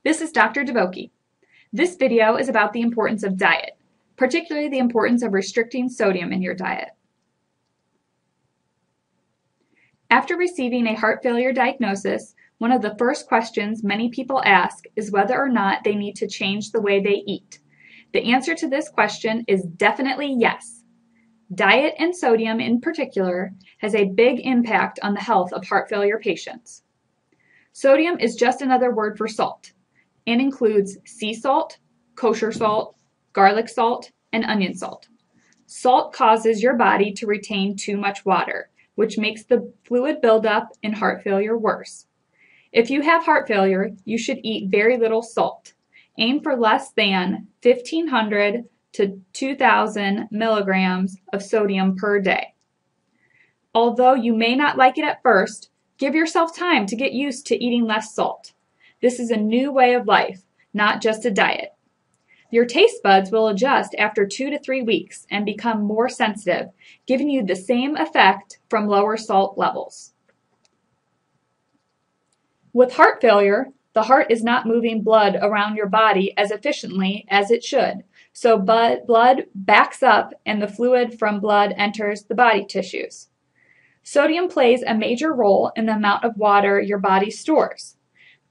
This is Dr. Devoki. This video is about the importance of diet, particularly the importance of restricting sodium in your diet. After receiving a heart failure diagnosis, one of the first questions many people ask is whether or not they need to change the way they eat. The answer to this question is definitely yes. Diet and sodium in particular has a big impact on the health of heart failure patients. Sodium is just another word for salt and includes sea salt, kosher salt, garlic salt, and onion salt. Salt causes your body to retain too much water, which makes the fluid buildup in heart failure worse. If you have heart failure, you should eat very little salt. Aim for less than 1,500 to 2,000 milligrams of sodium per day. Although you may not like it at first, give yourself time to get used to eating less salt. This is a new way of life, not just a diet. Your taste buds will adjust after 2 to 3 weeks and become more sensitive, giving you the same effect from lower salt levels. With heart failure, the heart is not moving blood around your body as efficiently as it should, so blood backs up and the fluid from blood enters the body tissues. Sodium plays a major role in the amount of water your body stores.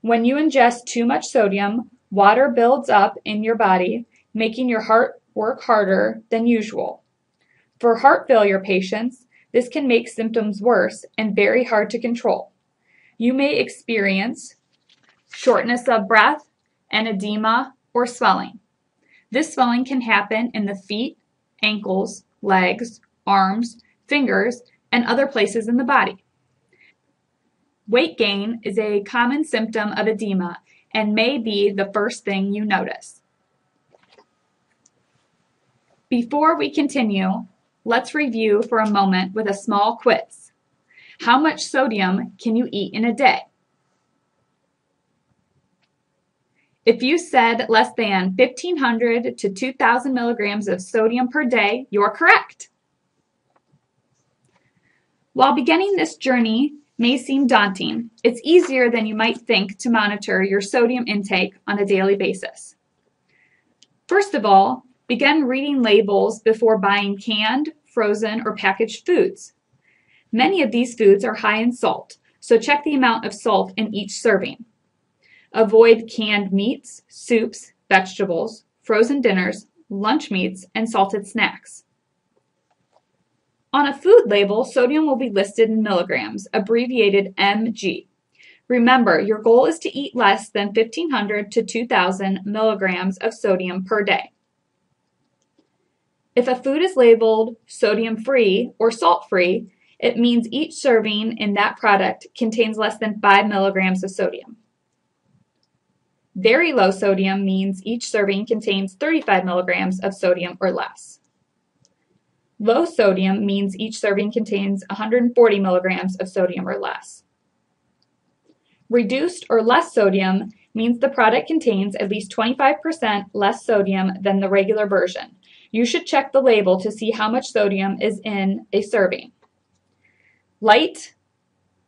When you ingest too much sodium, water builds up in your body, making your heart work harder than usual. For heart failure patients, this can make symptoms worse and very hard to control. You may experience shortness of breath and edema or swelling. This swelling can happen in the feet, ankles, legs, arms, fingers, and other places in the body. Weight gain is a common symptom of edema and may be the first thing you notice. Before we continue, let's review for a moment with a small quiz. How much sodium can you eat in a day? If you said less than 1,500 to 2,000 milligrams of sodium per day, you're correct. While beginning this journey may seem daunting, it's easier than you might think to monitor your sodium intake on a daily basis. First of all, begin reading labels before buying canned, frozen, or packaged foods. Many of these foods are high in salt, so check the amount of salt in each serving. Avoid canned meats, soups, vegetables, frozen dinners, lunch meats, and salted snacks. On a food label, sodium will be listed in milligrams, abbreviated mg. Remember, your goal is to eat less than 1,500 to 2,000 milligrams of sodium per day. If a food is labeled sodium-free or salt-free, it means each serving in that product contains less than 5 milligrams of sodium. Very low sodium means each serving contains 35 milligrams of sodium or less. Low sodium means each serving contains 140 milligrams of sodium or less. Reduced or less sodium means the product contains at least 25% less sodium than the regular version. You should check the label to see how much sodium is in a serving. Light,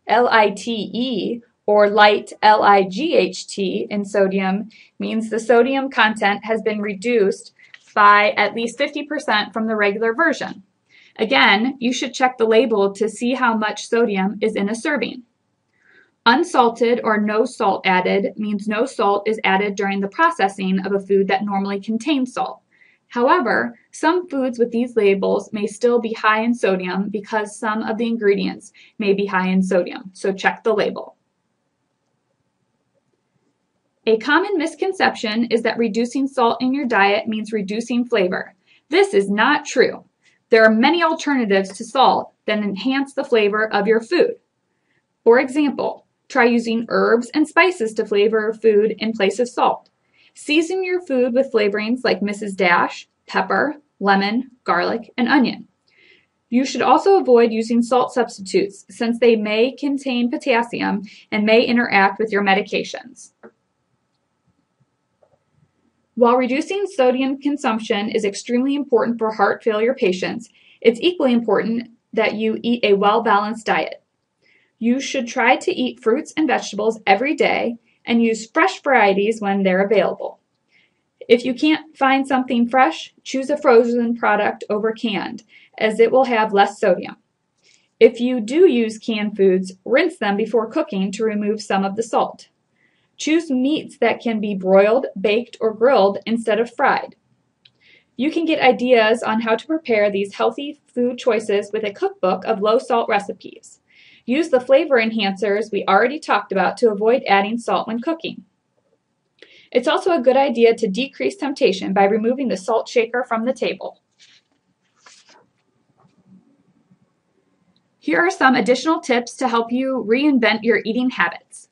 L-I-T-E, or light, L-I-G-H-T, in sodium means the sodium content has been reduced by at least 50% from the regular version. Again, you should check the label to see how much sodium is in a serving. Unsalted or no salt added means no salt is added during the processing of a food that normally contains salt. However, some foods with these labels may still be high in sodium because some of the ingredients may be high in sodium, so check the label. A common misconception is that reducing salt in your diet means reducing flavor. This is not true. There are many alternatives to salt that enhance the flavor of your food. For example, try using herbs and spices to flavor food in place of salt. Season your food with flavorings like Mrs. Dash, pepper, lemon, garlic, and onion. You should also avoid using salt substitutes since they may contain potassium and may interact with your medications. While reducing sodium consumption is extremely important for heart failure patients, it's equally important that you eat a well-balanced diet. You should try to eat fruits and vegetables every day and use fresh varieties when they're available. If you can't find something fresh, choose a frozen product over canned, as it will have less sodium. If you do use canned foods, rinse them before cooking to remove some of the salt. Choose meats that can be broiled, baked, or grilled instead of fried. You can get ideas on how to prepare these healthy food choices with a cookbook of low-salt recipes. Use the flavor enhancers we already talked about to avoid adding salt when cooking. It's also a good idea to decrease temptation by removing the salt shaker from the table. Here are some additional tips to help you reinvent your eating habits.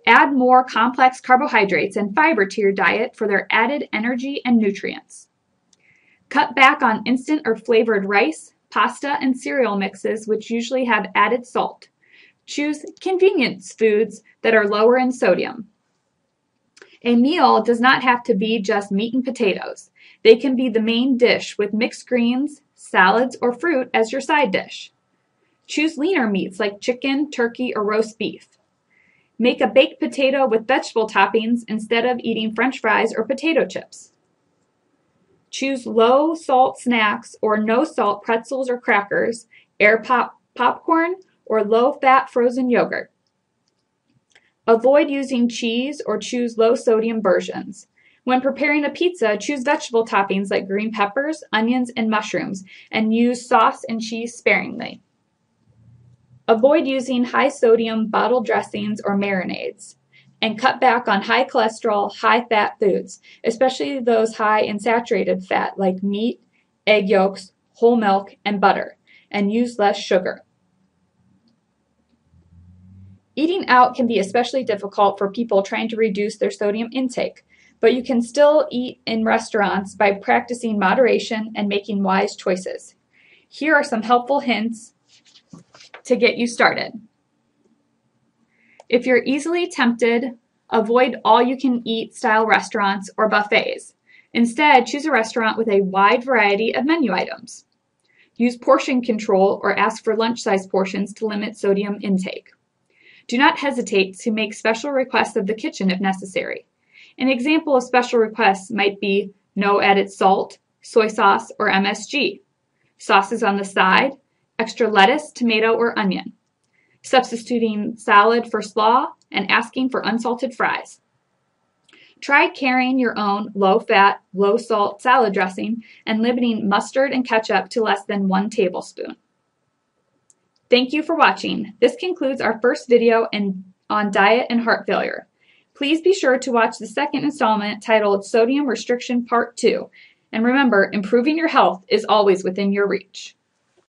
Add more complex carbohydrates and fiber to your diet for their added energy and nutrients. Cut back on instant or flavored rice, pasta, and cereal mixes, which usually have added salt. Choose convenience foods that are lower in sodium. A meal does not have to be just meat and potatoes. They can be the main dish with mixed greens, salads, or fruit as your side dish. Choose leaner meats like chicken, turkey, or roast beef. Make a baked potato with vegetable toppings instead of eating French fries or potato chips. Choose low-salt snacks or no-salt pretzels or crackers, air popcorn, or low-fat frozen yogurt. Avoid using cheese or choose low-sodium versions. When preparing a pizza, choose vegetable toppings like green peppers, onions, and mushrooms, and use sauce and cheese sparingly. Avoid using high-sodium bottled dressings or marinades, and cut back on high cholesterol, high-fat foods, especially those high in saturated fat like meat, egg yolks, whole milk, and butter, and use less sugar. Eating out can be especially difficult for people trying to reduce their sodium intake, but you can still eat in restaurants by practicing moderation and making wise choices. Here are some helpful hints to get you started. If you're easily tempted, avoid all-you-can-eat style restaurants or buffets. Instead, choose a restaurant with a wide variety of menu items. Use portion control or ask for lunch-size portions to limit sodium intake. Do not hesitate to make special requests of the kitchen if necessary. An example of special requests might be no added salt, soy sauce, or MSG, sauces on the side, extra lettuce, tomato, or onion, substituting salad for slaw, and asking for unsalted fries. Try carrying your own low-fat, low-salt salad dressing and limiting mustard and ketchup to less than 1 tablespoon. Thank you for watching. This concludes our first video on diet and heart failure. Please be sure to watch the second installment titled Sodium Restriction Part 2. And remember, improving your health is always within your reach.